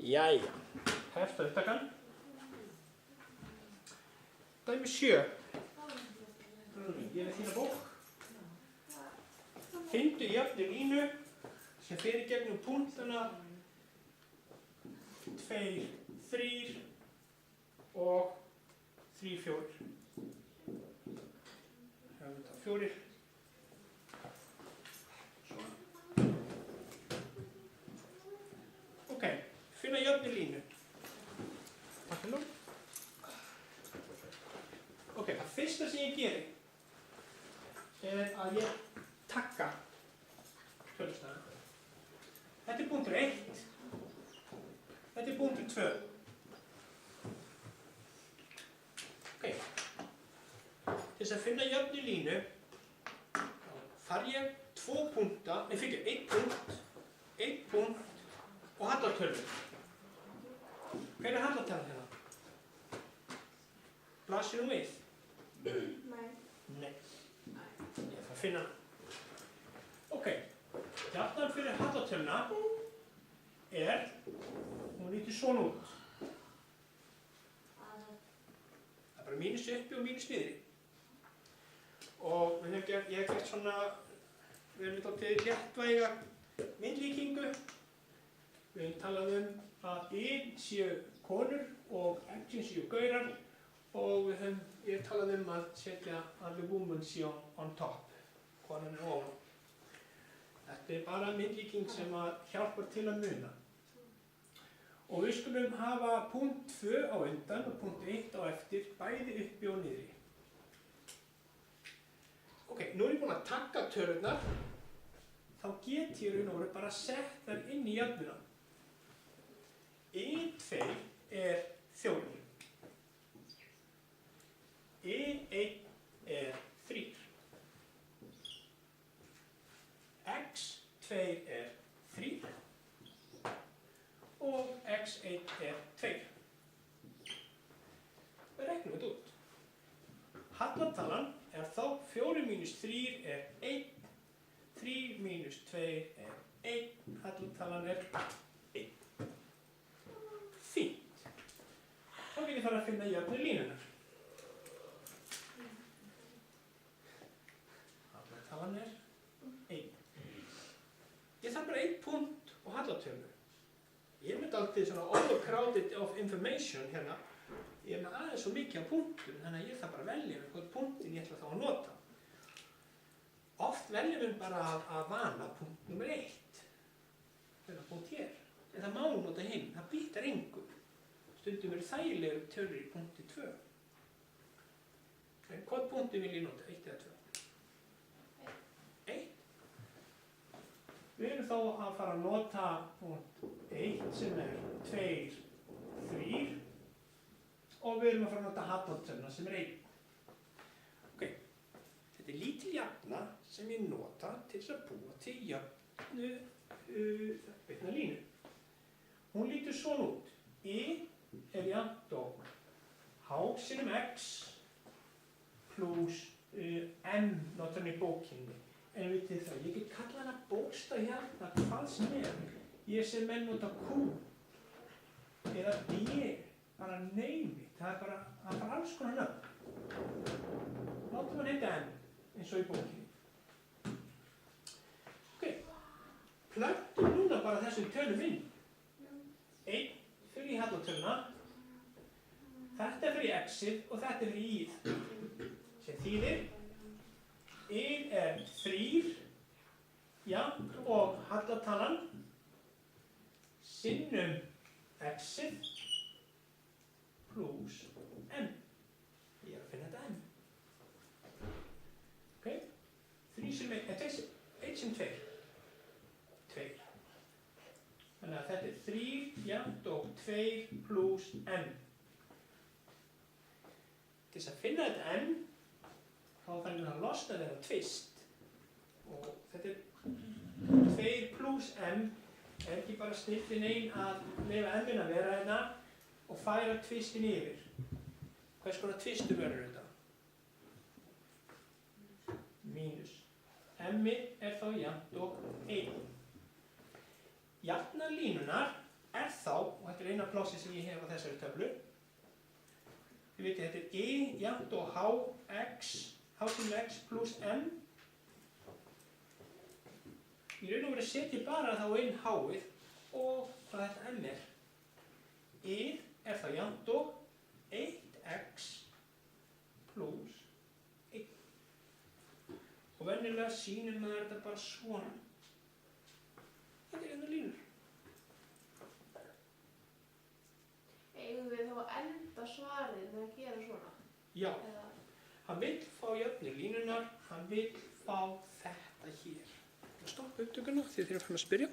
Jæja, hefst upptakan. Dæmi 7. Ég er þína bók. Finndu jöfnu línu sem fer í gegnum punktana 2, 3 og 3, 4. Hefum þetta 4. Ok, finna jöfnu línu. Takk fyrir nú. Ok, það fyrsta sem ég geri er að ég takka tölustafinn. Þetta er punktur 1. Þetta er punktur 2. Ok, til þess að finna jöfnu línu þarf ég 2 punkta, nei fyrir 1 punkt og hallartölu. Hver er hallartalan hérna? Blasir hún við? Nei. Nei. Ég þarf að finna hana. Ok, hjartan fyrir hallartöluna hún lítur svona út. Það er bara mínus uppi og mínus niðri. Og ég hef gert svona, við erum dálítið léttvæga myndlíkingu. Við höfum talað að inn séu konur og action séu gaurar og ég hef talað að setja að the woman séu on top, konan er ofan. Þetta er bara myndlíking sem hjálpar til að muna. Og við skulum hafa punkt 2 á undan og punkt 1 á eftir, bæði uppi og niðri. Ok, nú er ég búinn að takka tölurnar, þá get ég raun og veru bara að setja þær inn í jöfnuna. 2 er 4. 1 er 3. X2 er 3 og X1 er 2. Við reiknum þetta út. Hallartalan er þá 4 mínus 3 er 1, 3 mínus 2 er 1, hallartalan er 1. Fínt. Þá get ég fara að finna jöfnu línunar. Hallartalan er 1. Ég þarf bara 1 punkt og hallartölu. Ég er með dálítið svona overcrowded of information hérna. Ég er með aðeins svo mikið af punktum, þannig að ég þarf bara að velja með hvort punktin ég ætla þá að nota. Oft veljum við bara að vana punkt nummer 1. Þetta punkt hér. En það má nota hinn, það býtar engu. Stundum eru þægilegur tölur í punkti 2. En hvort punkti vil ég nota? 1 eða 2? 1. Við erum þá að fara að nota punkt 1 sem er 2, 3 og við erum að fara að nota hallartöluna sem er 1. Ok, þetta er lítil jafna sem ég nota til þess að búa til jöfnu bitna línu. Hún lítur svona út. Er jafnt og h sinum x pluss m notar hann í bókinni. En vitið það, ég get kalla hana bókstaf hérna hvað sem er. Ég sem menn nota q eða d, bara name it. Það er bara alls konar nöfn. Látum hann heita m eins og í bókinni. Ok, plöttum núna bara þessum tölum inn. 1 fyrir í hallartöluna, þetta fyrir í x-ið og þetta fyrir í í-ið. Sem þýðir, er 3, jafnt og hallartalan sinnum x-ið pluss m. Ég er að finna þetta m. Ok, 3 sem 1 sem 2. 2. Þannig að þetta er 3 jafnt og 2 pluss m. Til þess að finna þetta m, þá þarf ég að losna þeirra tvist. Og þetta er 2 pluss m, er ekki bara snillin ein að leyfa m-in að vera hérna og færa tvistin yfir. Hvers konar tvistur verður þetta? Mínus. M-ið er þá jafnt og 1. Jafnar línunar er þá, og þetta er plássi sem ég hef á þessari töflu. Þið veitir, þetta er y jafnt og h til x pluss n. Í raun og veru setjum bara þá inn h-ið og hvað þetta n er. Y er þá jafnt og 1x pluss 1. Og venjulega sýnir maður þetta bara svona. Þetta er hérna línur. Eigum við þá að enda svarið með að gera svona? Já, Eða... hann vill fá jöfnu línunar, hann vill fá þetta hér. Stoppa upptökuna því þið erum fram að spyrja.